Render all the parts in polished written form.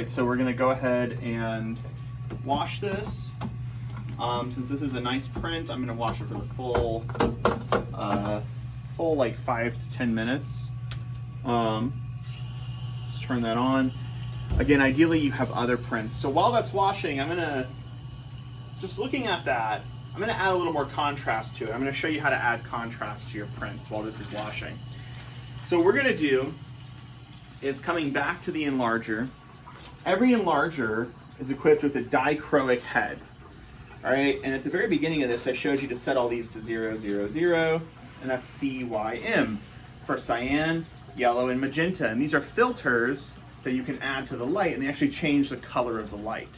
So we're gonna go ahead and wash this. Since this is a nice print, I'm gonna wash it for the full like 5 to 10 minutes. Let's turn that on. Again, ideally you have other prints. So while that's washing, just looking at that, I'm gonna add a little more contrast to it. I'm gonna show you how to add contrast to your prints while this is washing. So what we're gonna do is coming back to the enlarger. Every enlarger is equipped with a dichroic head. All right, and at the very beginning of this, I showed you to set all these to 0, 0, 0, and that's CYM for cyan, yellow, and magenta. And these are filters that you can add to the light, and they actually change the color of the light.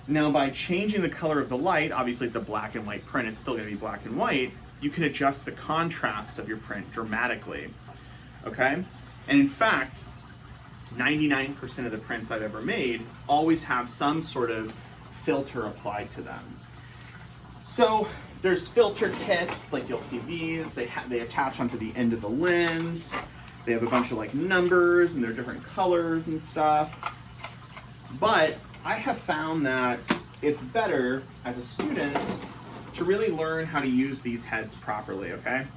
Now, by changing the color of the light, obviously it's a black and white print, it's still gonna be black and white, you can adjust the contrast of your print dramatically, okay? And in fact, 99% of the prints I've ever made always have some sort of filter applied to them. So there's filter kits, like you'll see these, they attach onto the end of the lens. They have a bunch of like numbers and they're different colors and stuff. But I have found that it's better as a student to really learn how to use these heads properly, okay?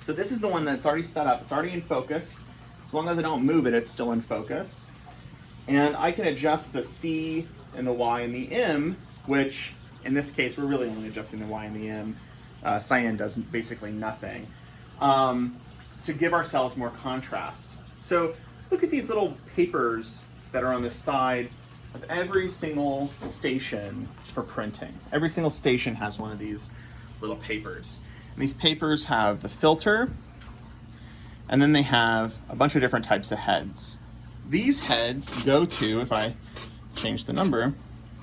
So this is the one that's already set up, it's already in focus. As long as I don't move it, it's still in focus. And I can adjust the C and the Y and the M, which in this case, we're really only adjusting the Y and the M. Cyan does basically nothing, to give ourselves more contrast. So look at these little papers that are on the side of every single station for printing. Every single station has one of these little papers. And these papers have the filter, and then they have a bunch of different types of heads. These heads go to, if I change the number,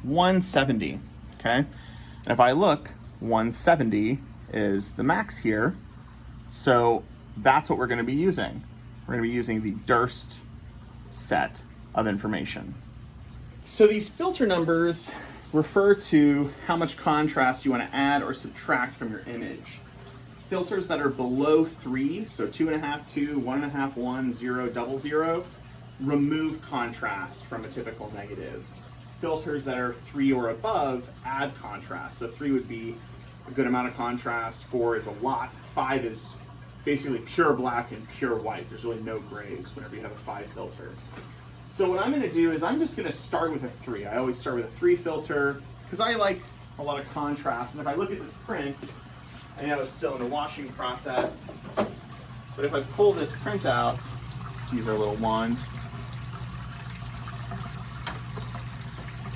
170, okay? And if I look, 170 is the max here. So that's what we're gonna be using. We're gonna be using the Durst set of information. So these filter numbers refer to how much contrast you wanna add or subtract from your image. Filters that are below 3, so 2.5, 2, 1.5, 1, 0, 0, remove contrast from a typical negative. Filters that are 3 or above add contrast. So 3 would be a good amount of contrast, 4 is a lot, 5 is basically pure black and pure white. There's really no grays whenever you have a 5 filter. So what I'm gonna do is I'm just gonna start with a 3. I always start with a 3 filter because I like a lot of contrast. And if I look at this print, I know it's still in the washing process, but if I pull this print out, let's use our little wand.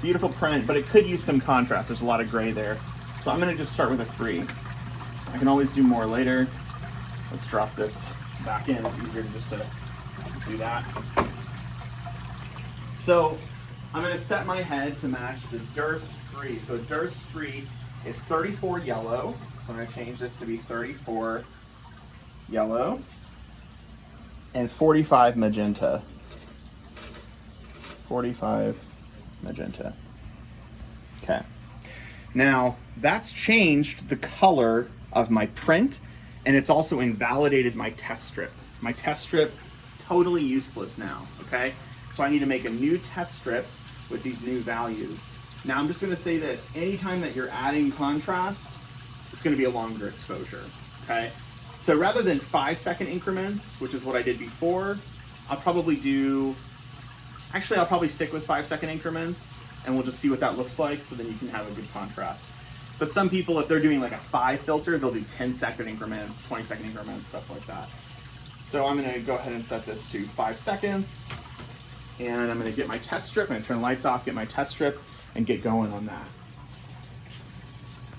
Beautiful print, but it could use some contrast. There's a lot of gray there. So I'm gonna just start with a 3. I can always do more later. Let's drop this back in. It's easier just to do that. So I'm gonna set my head to match the Durst 3. So Durst 3 is 34 yellow. So I'm going to change this to be 34 yellow and 45 magenta. 45 magenta. Okay. Now that's changed the color of my print, and it's also invalidated my test strip. My test strip, totally useless now, okay? So I need to make a new test strip with these new values. Now I'm just going to say this, anytime that you're adding contrast, it's going to be a longer exposure, okay? So rather than 5-second increments, which is what I did before, I'll probably stick with 5-second increments, and we'll just see what that looks like, so then you can have a good contrast. But some people, if they're doing like a 5 filter, they'll do 10-second increments, 20-second increments, stuff like that. So I'm going to go ahead and set this to 5 seconds, and I'm going to get my test strip. I'm going to turn the lights off, get my test strip, and get going on that.